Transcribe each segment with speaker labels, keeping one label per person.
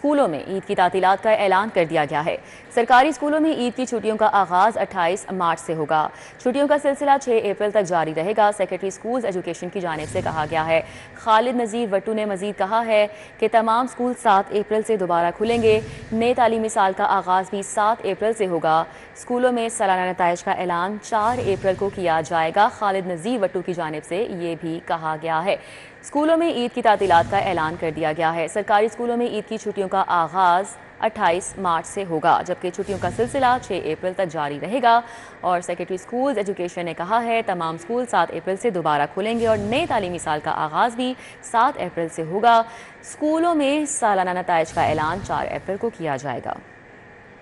Speaker 1: स्कूलों में ईद की तातीलात का ऐलान कर दिया गया है। सरकारी स्कूलों में ईद की छुट्टियों का आगाज़ 28 मार्च से होगा। छुट्टियों का सिलसिला 6 अप्रैल तक जारी रहेगा। सेक्रेटरी स्कूल्स एजुकेशन की जानिब से कहा गया है। खालिद नज़ीर वट्टू ने मजीद कहा है कि तमाम स्कूल 7 अप्रैल से दोबारा खुलेंगे। नए तालीमी साल का आगाज़ भी 7 अप्रैल से होगा। स्कूलों में सालाना नताइज का ऐलान 4 अप्रैल को किया जाएगा। खालिद नज़ीर वट्टू की जानिब से ये भी कहा गया है। स्कूलों में ईद की तातीलात का ऐलान कर दिया गया है। सरकारी स्कूलों में ईद की छुट्टियों का आगाज़ 28 मार्च से होगा, जबकि छुट्टियों का सिलसिला 6 अप्रैल तक जारी रहेगा। और सेक्रेटरी स्कूल्स एजुकेशन ने कहा है तमाम स्कूल 7 अप्रैल से दोबारा खुलेंगे और नए तालीमी साल का आगाज़ भी 7 अप्रैल से होगा। स्कूलों में सालाना नताइज का ऐलान 4 अप्रैल को किया जाएगा।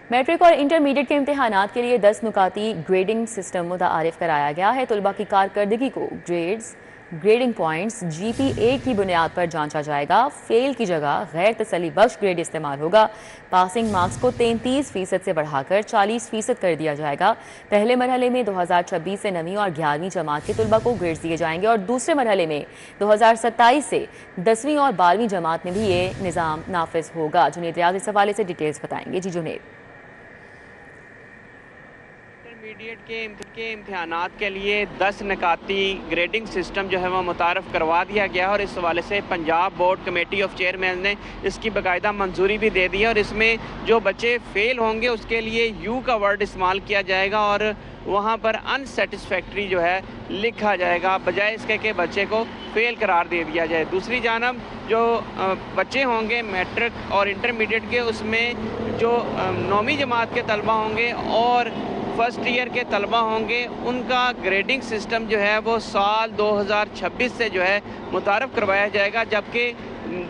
Speaker 1: मैट्रिक और इंटरमीडिएट के इम्तहानात के लिए 10 नुकाती ग्रेडिंग सिस्टम मुतारिफ कराया गया है। तलबा की कारकर्दगी को ग्रेड्स, ग्रेडिंग पॉइंट्स, GPA की बुनियाद पर जांचा जाएगा। फेल की जगह गैर तसल्ली बख्श ग्रेड इस्तेमाल होगा। पासिंग मार्क्स को 33% से बढ़ाकर 40% कर दिया जाएगा। पहले मरहले में 2026 से 9वीं और 11वीं जमात के तलबा को ग्रेड्स दिए जाएंगे और दूसरे मरहले में 2027 से 10वीं और 12वीं जमात में भी ये निज़ाम नाफिज होगा। जुनेद रियाज इस हवाले से डिटेल्स बताएंगे। जी जुनेद।
Speaker 2: इंटरमीडिएट के इम्तहानात के लिए 10 निकाती ग्रेडिंग सिस्टम जो है वो मुतारफ़ करवा दिया गया है और इस हवाले से Punjab board committee of chairman ने इसकी बाकायदा मंजूरी भी दे दी है। और इसमें जो बच्चे फेल होंगे उसके लिए यू का वर्ड इस्तेमाल किया जाएगा और वहाँ पर अनसेटिस्फैक्ट्री जो है लिखा जाएगा, बजाय इसके कि बच्चे को फेल करार दे दिया जाए। दूसरी जानब जो बच्चे होंगे मैट्रिक और इंटरमीडिएट के, उसमें जो 9वीं जमात के तलबा होंगे और फर्स्ट ईयर के तलबा होंगे, उनका ग्रेडिंग सिस्टम जो है वो साल 2026 से जो है मुतारफ़ करवाया जाएगा, जबकि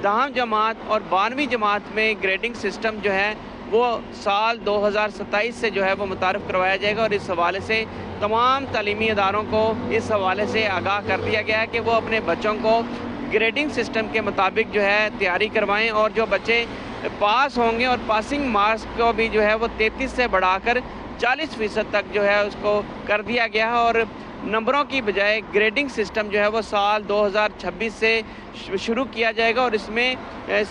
Speaker 2: 10वीं जमात और 12वीं जमात में ग्रेडिंग सिस्टम जो है वो साल 2027 से जो है वो मुतारफ़ करवाया जाएगा। और इस हवाले से तमाम तालीमी इदारों को इस हवाले से आगाह कर दिया गया है कि वो अपने बच्चों को ग्रेडिंग सिस्टम के मुताबिक जो है तैयारी करवाएं और जो बच्चे पास होंगे और पासिंग मार्क्स को भी जो है वो 33 से बढ़ाकर 40% तक जो है उसको कर दिया गया है। और नंबरों की बजाय ग्रेडिंग सिस्टम जो है वो साल 2026 से शुरू किया जाएगा और इसमें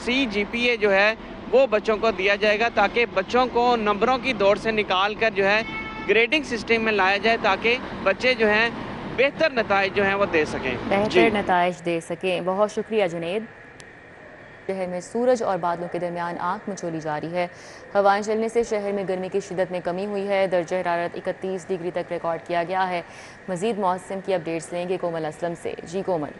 Speaker 2: CGPA जो है वो बच्चों को दिया जाएगा ताकि बच्चों को नंबरों की दौड़ से निकाल कर जो है ग्रेडिंग सिस्टम में लाया जाए ताकि बच्चे जो हैं बेहतर नताइज जो हैं वो दे सकें,
Speaker 1: बेहतर नताइज दे सकें। बहुत शुक्रिया जुनेद। शहर में सूरज और बादलों के दरमियान आंख मिचौली जारी है। हवाएं चलने से शहर में गर्मी की शिद्दत में कमी हुई है। दर्जा हरारत 31 डिग्री तक रिकॉर्ड किया गया है। मजीद मौसम की अपडेट्स लेंगे कोमल असलम से। जी कोमल।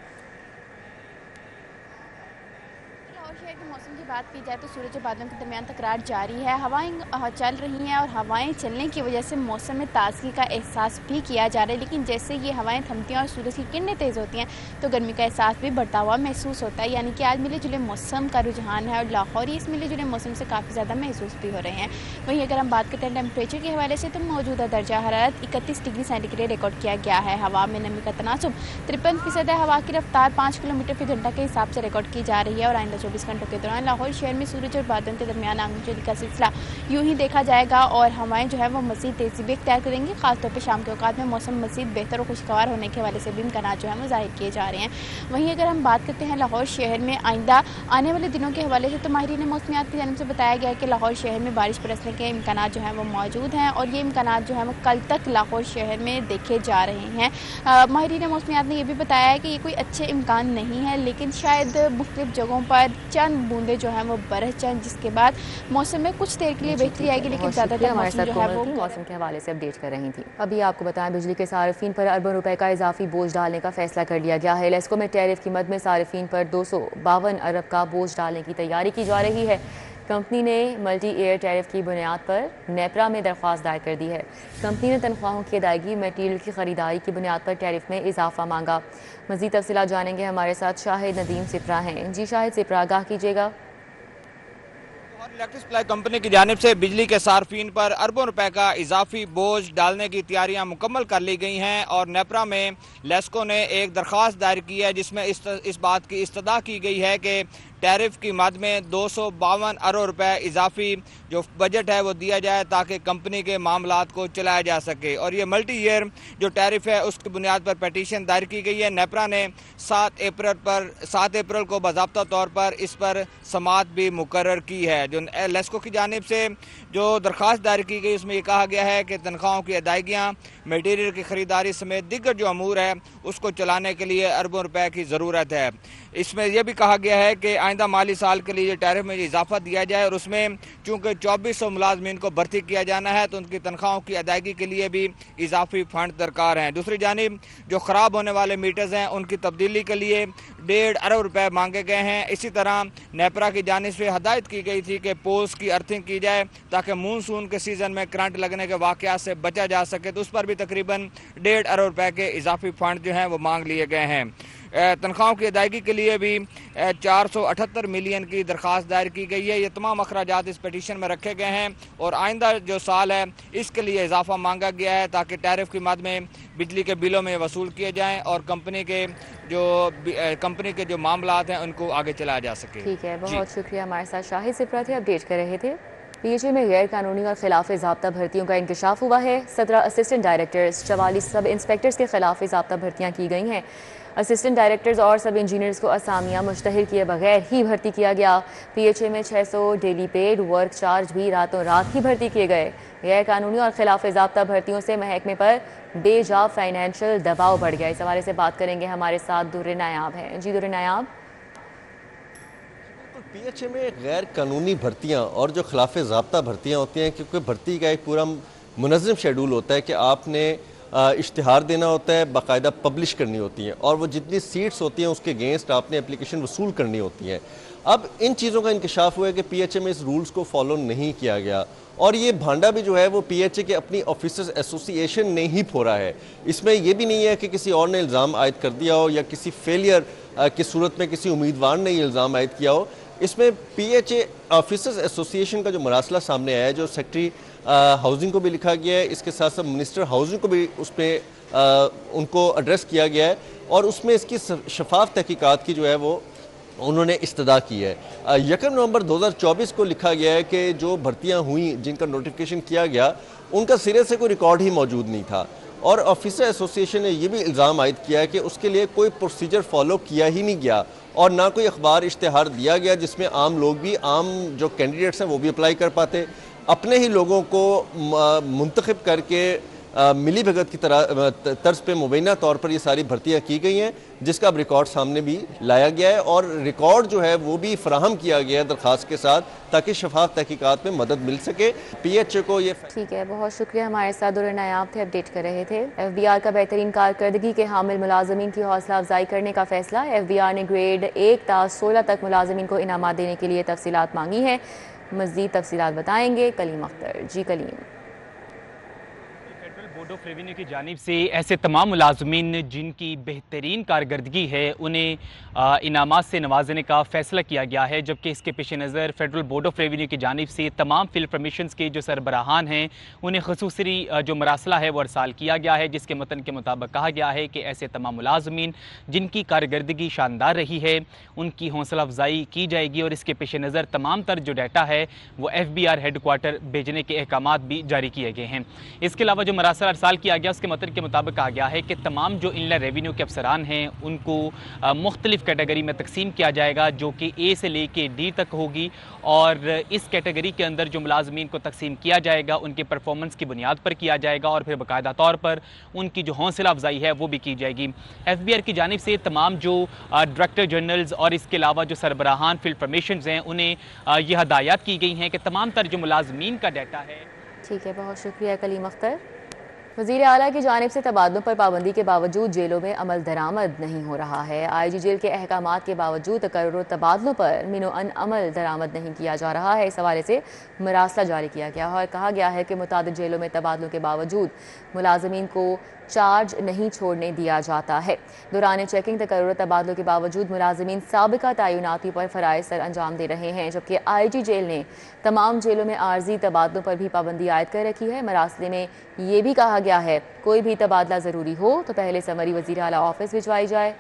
Speaker 3: मौसम की बात की जाए तो सूरज और बादलों के दरमियान तकरार जारी है। हवाएं चल रही हैं और हवाएं चलने की वजह से मौसम में ताजगी का एहसास भी किया जा रहा है, लेकिन जैसे ये हवाएं थमती हैं और सूरज की किरणें तेज़ होती हैं तो गर्मी का एहसास भी बढ़ता हुआ महसूस होता है। यानी कि आज मिले जुले मौसम का रुझान है और लाहौरी इस मिले जुले मौसम से काफ़ी ज़्यादा महसूस भी हो रहे हैं। वहीं अगर हम बात करते हैं टेम्परेचर के हवाले से तो मौजूदा दर्जा हरारत 31 डिग्री सेंटीग्रेड रिकॉर्ड किया गया है। हवा में नमी का तनासुब 53% है। हवा की रफ्तार 5 किलोमीटर फी घंटा के हिसाब से रिकॉर्ड की जा रही है और आइंदा 24 घंटों के दौरान लाहौर शहर में सूरज और बादलों के दरमियान आगजनी का सिलसिला यूं ही देखा जाएगा और हवाएं जो है वो मज़ीद तेज़ी भी इख्तियार करेंगी। खासतौर पर शाम के औकात में मौसम मज़ीद बेहतर और खुशगवार होने के हवाले से भी इम्कानात जो है वो जाहिर किए जा रहे हैं। वहीं अगर हम बात करते हैं लाहौर शहर में आइंदा आने वाले दिनों के हवाले से तो माहिरीन मौसमियात की जानिब से बताया गया है कि लाहौर शहर में बारिश बरसने के इम्कानात जो हैं वो मौजूद हैं और ये इम्कानात जो हैं वो कल तक लाहौर शहर में देखे जा रहे हैं। माहिरीन मौसमियात ने यह भी बताया है कि ये कोई अच्छे इम्कान नहीं है, लेकिन शायद मुख्तलिफ जगहों पर चंद बूंदें जो हैं वो बरस जाएं जिसके बाद मौसम में कुछ देर के लिए बेहतरी आएगी, लेकिन ज़्यादातर मौसम जो है वो
Speaker 1: मौसम के हवाले से अपडेट कर रही थी। अभी आपको बताएं बिजली के सार्फिन पर अरबों रुपए का इजाफी बोझ डालने का फैसला कर लिया गया है। लेस्को में टैरिफ की मद में सार्फिन पर 252 अरब का बोझ डालने की तैयारी की जा रही है। कंपनी ने मल्टी एयर टैरिफ की बुनियाद पर नेपरा में दरख्वास्त दायर कर दी है। कंपनी ने तनख्वाहों की अदायगी, मटीरियल की खरीदारी की बुनियाद पर टैरिफ में इजाफा मांगा। मज़ीद तफसीलात जानेंगे, हमारे साथ शाहिद नदीम सिपरा हैं। जी शाहिद सिपरा, आगाह कीजिएगा।
Speaker 4: इलेक्ट्रिक सप्लाई कंपनी की जानिब से बिजली के सार्फिन पर अरबों रुपए का इजाफी बोझ डालने की तैयारियां मुकम्मल कर ली गई हैं और नेपरा में लेस्को ने एक दरख्वास्त दायर की है जिसमें इस बात की इस्तदा की गई है कि टैरिफ की मद में 252 अरब रुपए इजाफी जो बजट है वो दिया जाए ताकि कंपनी के मामलात को चलाया जा सके। और ये मल्टी ईयर जो टैरिफ है उसकी बुनियाद पर पटिशन दायर की गई है। नेपरा ने 7 अप्रैल को बाज़ाब्ता तौर पर इस पर समाअत भी मुकर्रर की है। जो लेस्को की जानिब से जो दरख्वास्त दायर की गई उसमें ये कहा गया है कि तनख्वाहों की अदायगियाँ, मटीरियल की खरीदारी समेत दीगर जो अमूर है उसको चलाने के लिए अरबों रुपए की ज़रूरत है। इसमें यह भी कहा गया है कि आइंदा माली साल के लिए टैरिफ में इजाफा दिया जाए और उसमें चूँकि 2400 मुलाजमीन को भर्ती किया जाना है तो उनकी तनख्वाहों की अदायगी के लिए भी इजाफी फंड दरकार हैं। दूसरी जानिब जो ख़राब होने वाले मीटर्स हैं उनकी तब्दीली के लिए 1.5 अरब रुपए मांगे गए हैं। इसी तरह नेपरा की जानिब से हदायत की गई थी कि पोल्स की अर्थिंग की जाए ताकि मानसून के सीज़न में करंट लगने के वाक़यात से बचा जा सके, तो उस पर भी तकरीबन 1.5 अरब रुपए के इजाफी फंड जो हैं वो मांग लिए गए हैं। तनख्वाहों की अदायगी के लिए भी 478 मिलियन की दरख्वास्त दायर की गई है। ये तमाम अखराजात इस पटिशन में रखे गए हैं और आइंदा जो साल है इसके लिए इजाफा मांगा गया है ताकि टैरिफ की मद में बिजली के बिलों में वसूल किए जाएँ और कंपनी के जो मामलात हैं उनको आगे चलाया जा सके।
Speaker 1: ठीक है, बहुत शुक्रिया। हमारे साथ शाहिद सिप्रा थे, अपडेट कर रहे थे। पीएचए में गैर कानूनी और खिलाफ ज़ाब्ता भर्तियों का इंकशाफ हुआ है। 17 असिस्टेंट डायरेक्टर्स, 44 सब इंस्पेक्टर्स के खिलाफ ज़ाब्ता भर्तियाँ की गई हैं। असिस्टेंट डायरेक्टर्स और सब इंजीनियर्स को असामियाँ मुश्तहर किए बगैर ही भर्ती किया गया। पीएचए में 600 डेली पेड वर्क चार्ज भी रातों रात ही भर्ती किए गए। गैर कानूनी और खिलाफ ज़ाब्ता भर्तियों से महकमे पर बेजा फाइनेंशियल दबाव बढ़ गया। इस हवाले से बात करेंगे, हमारे साथ दुर्र नायाब हैं। जी दुर्र नायाब।
Speaker 5: पीएचए में गैर कानूनी भर्तियां और जो खिलाफ ज़ाब्ता भर्तियां होती हैं, क्योंकि भर्ती का एक पूरा मुनज़्ज़म शेड्यूल होता है कि आपने इश्तिहार देना होता है, बाकायदा पब्लिश करनी होती हैं और वो जितनी सीट्स होती हैं उसके अगेंस्ट आपने एप्लीकेशन वसूल करनी होती है। अब इन चीज़ों का इंकशाफ हुआ है कि पीएचए में इस रूल्स को फॉलो नहीं किया गया और ये भांडा भी जो है वो पीएचए के अपनी ऑफिसर्स एसोसिएशन ने ही फोड़ा है। इसमें यह भी नहीं है कि किसी और ने इल्ज़ाम आयद कर दिया हो या किसी फेलियर की सूरत में किसी उम्मीदवार ने ये इल्ज़ाम आयद किया हो। इसमें पीएचए ऑफिसर्स एसोसिएशन का जो मरासला सामने आया है, जो सेक्रेटरी हाउसिंग को भी लिखा गया है, इसके साथ साथ मिनिस्टर हाउसिंग को भी उसमें उनको एड्रेस किया गया है और उसमें इसकी शफाफ तहकीकात की जो है वो उन्होंने इस्तदा की है। 1 नवंबर 2024 को लिखा गया है कि जो भर्तियां हुई जिनका नोटिफिकेशन किया गया उनका सिरे से कोई रिकॉर्ड ही मौजूद नहीं था और ऑफिसर एसोसिएशन ने यह भी इल्ज़ाम आयद किया है कि उसके लिए कोई प्रोसीजर फॉलो किया ही नहीं गया और ना कोई अखबार इश्तिहार दिया गया जिसमें आम लोग भी, आम जो कैंडिडेट्स हैं वो भी अप्लाई कर पाते। अपने ही लोगों को मुंतखब करके मिली भगत की तरह तर्ज पे मुबैना तौर पर ये सारी भर्तियां की गई हैं, जिसका अब रिकॉर्ड सामने भी लाया गया है और रिकॉर्ड जो है वो भी फराहम किया गया है दरख्वास्त के साथ, ताकि शफाफ तहकीकात में मदद मिल सके। पीएचए को ये
Speaker 1: ठीक है, बहुत शुक्रिया। हमारे साथ दुर्र नायाब थे, अपडेट कर रहे थे। एफबीआर का बेहतरीन कारकर्दगी के हामिल मुलाजमीन की हौसला अफजाई करने का फैसला। एफबीआर ने ग्रेड 1 ता 16 तक मुलाजमीन को इनामात देने के लिए तफसीलात मांगी हैं। मज़ीद तफसीलात बताएंगे कलीम अख्तर। जी कलीम।
Speaker 6: बोर्ड ऑफ रेवेन्यू की जानिब से ऐसे तमाम मुलाजमीन जिनकी बेहतरीन कारकर्दगी है उन्हें इनामात से नवाजने का फ़ैसला किया गया है, जबकि इसके पेश नज़र फेडरल बोर्ड ऑफ रेवेन्यू की जानिब से तमाम फील्ड परमिशंस के जो सरबराहान हैं उन्हें खसूसी जो मरासला है वो अरसाल किया गया है, जिसके मतन के मुताबिक कहा गया है कि ऐसे तमाम मुलाजमीन जिनकी कारकर्दगी शानदार रही है उनकी हौसला अफजाई की जाएगी और इसके पेश नज़र तमाम तर जो डाटा है वो FBR हेडक्वार्टर भेजने के अहकामात भी जारी किए गए हैं। इसके अलावा जो मरासला अरसाल किया गया उसके मतन के मुताबिक कहा गया है कि तमाम जो इनलैंड रेवेन्यू के अफसरान हैं उनको मुख्तलिफ कैटेगरी में तकसीम किया जाएगा, जो कि A से लेके D तक होगी और इस कैटेगरी के अंदर जो मुलाजमीन को तकसीम किया जाएगा उनके परफॉर्मेंस की बुनियाद पर किया जाएगा और फिर बाकायदा तौर पर उनकी जो हौसला अफजाई है वो भी की जाएगी। FBR की जानिब से तमाम जो डायरेक्टर जनरल्स और इसके अलावा जो सरबराहान फील्ड परमिशंस हैं उन्हें ये हदायत की गई हैं कि तमाम तर जो मुलाजमीन का डाटा है।
Speaker 1: ठीक है, बहुत शुक्रिया कलीम अख्तर। वज़ीर आला की जानिब से तबादलों पर पाबंदी के बावजूद जेलों में अमल दरामद नहीं हो रहा है। IG जेल के अहकामात के बावजूद तकर्रुर तबादलों पर मिनो-अन अमल दरामद नहीं किया जा रहा है। इस हवाले से मरासला जारी किया गया और कहा गया है कि मुतादिद जेलों में तबादलों के बावजूद मुलाजमीन को चार्ज नहीं छोड़ने दिया जाता है। दौरान चेकिंग तकर्रुर तबादलों के बावजूद मुलाजमीन साबिका तयनाती पर फ़राइज़ सर अंजाम दे रहे हैं, जबकि IG जेल ने तमाम जेलों में आर्जी तबादलों पर भी पाबंदी आयद कर रखी है। मरासले में ये भी कहा गया है कोई भी तबादला ज़रूरी हो तो पहले समरी वज़ीर आला ऑफिस भिजवाई जाए।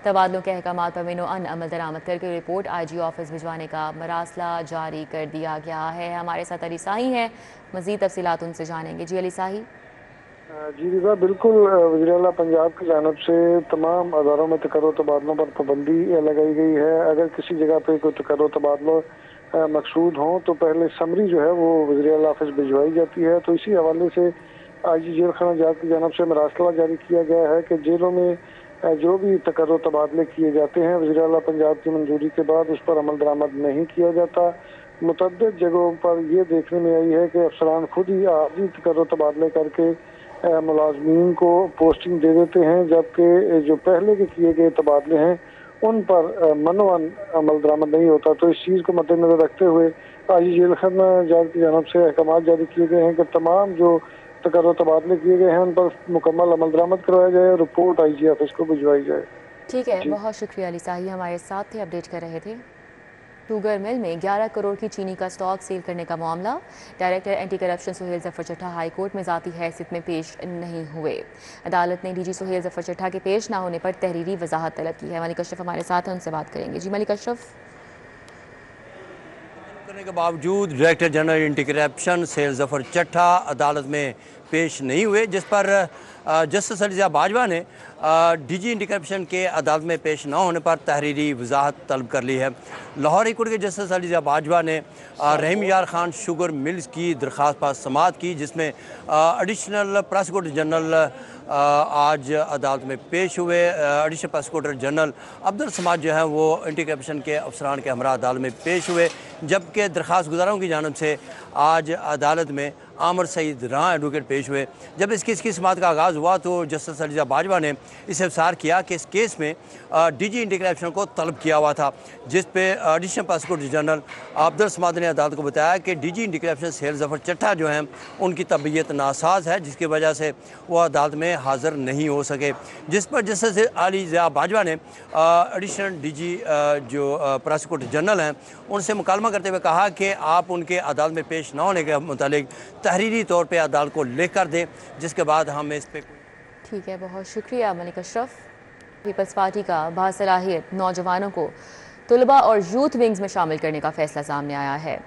Speaker 1: तबादलों के अहकामात पर मिनो-अन अमल दरामद करके रिपोर्ट IG ऑफिस भिजवाने का मरासला जारी कर दिया गया है। हमारे साथ अली साही हैं, मज़ीद तफसीलात उनसे जानेंगे। जी अली साही।
Speaker 7: जी रिजा, बिल्कुल वज़ीर आला पंजाब की जानब से तमाम अदारों में तकर्रुर तबादलों पर पाबंदी लगाई गई है। अगर किसी जगह पे कोई तकर्रुर तबादलों मकसूद हों तो पहले समरी जो है वो वज़ीर आला ऑफिस भिजवाई जाती है। तो इसी हवाले से आईजी जेल खाना जात की जानब से मरासला जारी किया गया है कि जेलों में जो भी तकर्रो तबादले किए जाते हैं वज़ीर आला पंजाब की मंजूरी के बाद उस पर अमल दरामद नहीं किया जाता। मुतअद्दिद जगहों पर ये देखने में आई है कि अफसरान खुद ही आर्जी तकर्रो तबादले करके मुलाजमीन को पोस्टिंग दे देते हैं, जबकि जो पहले के किए गए तबादले हैं उन पर मनोवन अमल दरामद नहीं होता। तो इस चीज़ को मद्देनजर रखते हुए आईजी जेल खाना जात की जानब से अहकाम जारी किए गए हैं कि तमाम जो तकर्रो तबादले किए गए हैं उन पर मुकम्मल अमल दरामद करवाया जाए और रिपोर्ट आईजी ऑफिस को भिजवाई जाए।
Speaker 1: ठीक है, बहुत शुक्रिया अली साही, हमारे साथ थे, अपडेट कर रहे थे। शुगर मिल में 11 करोड़ की चीनी का स्टॉक सील करने का मामला। Director anti corruption Suhail Zafar Chatta high court में ज़ाती हैसियत में पेश नहीं हुए। अदालत ने डीजी सुहेल जफर चट्टा के पेश ना होने पर तहरीरी वजाहत तलब की है। मलिक अशरफ हमारे साथ हैं, उनसे बात करेंगे। जी मलिक अशरफ।
Speaker 8: करने के बावजूद director general anti corruption Suhail Zafar Chatta अदालत में पेश नहीं हुए, जिस पर जस्टिस अलीज़ा बाजवा ने डीजी एंटी करप्शन के अदालत में पेश न होने पर तहरीरी वजाहत तलब कर ली है। लाहौर हाई कोर्ट के जस्टिस अलीज़ा बाजवा ने रहीम यार खान शुगर मिल्स की दरख्वास्त पर समाअत की, जिसमें एडिशनल प्रोसिक्यूटर जनरल आज अदालत में पेश हुए। एडिशनल प्रोसिक्यूटर जनरल अब्दुल समाद जो है वो एंटी करप्शन के अफसरान के हमरा अदालत में पेश हुए, जबकि दरख्वास्त गुजारों की जानब से आज अदालत में आमर सईद रां एडवोकेट पेश हुए। जब इस केस की समाअत का आगाज़ हुआ तो जस्टिस अलीज़ा बाजवा ने इसे इफ्सार किया कि इस केस में डीजी एंटी करप्शन को तलब किया हुआ था, जिस पे additional prosecutor general Abdul Samad ने अदालत को बताया कि DG anti corruption Suhail Zafar Chatta जो हैं उनकी तबीयत नासाज है, जिसकी वजह से वो अदालत में हाज़िर नहीं हो सके। जिस पर जस्टिस अलीज़ा बाजवा ने एडिशनल डीजी जो प्रोसिक्यूटर जनरल हैं उनसे मुकालमा करते हुए कहा कि आप उनके अदालत में पेश न होने के मुतालिक तहरीरी तौर पे अदालत को लिख कर दें, जिसके बाद हम इस पे।
Speaker 1: ठीक है, बहुत शुक्रिया मलिक अशरफ। पीपल्स पार्टी का बासलाहियत नौजवानों को तुलबा और यूथ विंग्स में शामिल करने का फैसला सामने आया है।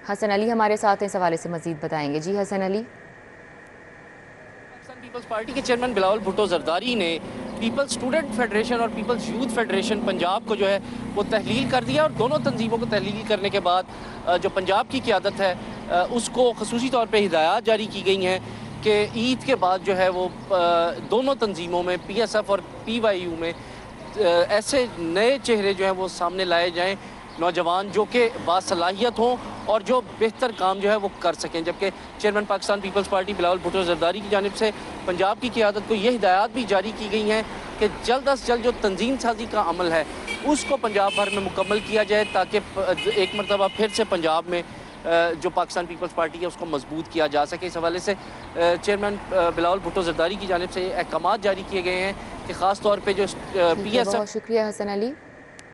Speaker 1: हसन अली हमारे साथ इस हवाले से मजीद बताएंगे। जी हसन अली।
Speaker 9: पीपल्स पार्टी के चेयरमैन बिलावल भुट्टो जरदारी ने पीपल्स स्टूडेंट फेडरेशन और पीपल्स यूथ फेडरेशन पंजाब को जो है वो तहलील कर दिया, और दोनों तंजीमों को तहलील करने के बाद जो पंजाब की क़यादत है उसको खसूसी तौर पे हिदायत जारी की गई हैं कि ईद के बाद जो है वो दोनों तंजीमों में PSF और PYU में ऐसे नए चेहरे जो हैं वो सामने लाए जाएँ, नौजवान जो कि बासलाहियत हों और जो बेहतर काम जो है वो कर सकें। जबकि चेयरमैन पाकिस्तान पीपल्स पार्टी बिलावल भुट्टो जरदारी की जानिब से पंजाब की क़यादत को ये हिदायत भी जारी की गई हैं कि जल्द अज जल्द जो तंजीम साजी का अमल है उसको पंजाब भर में मुकम्मल किया जाए, ताकि एक मरतबा फिर से पंजाब में जो पाकिस्तान पीपल्स पार्टी है उसको मजबूत किया जा सके। इस हवाले से चेयरमैन बिलावल भुट्टो जरदारी की जानिब से अहकाम जारी किए गए हैं कि ख़ास तौर पर जो PSF।
Speaker 1: शुक्रिया हसन अली।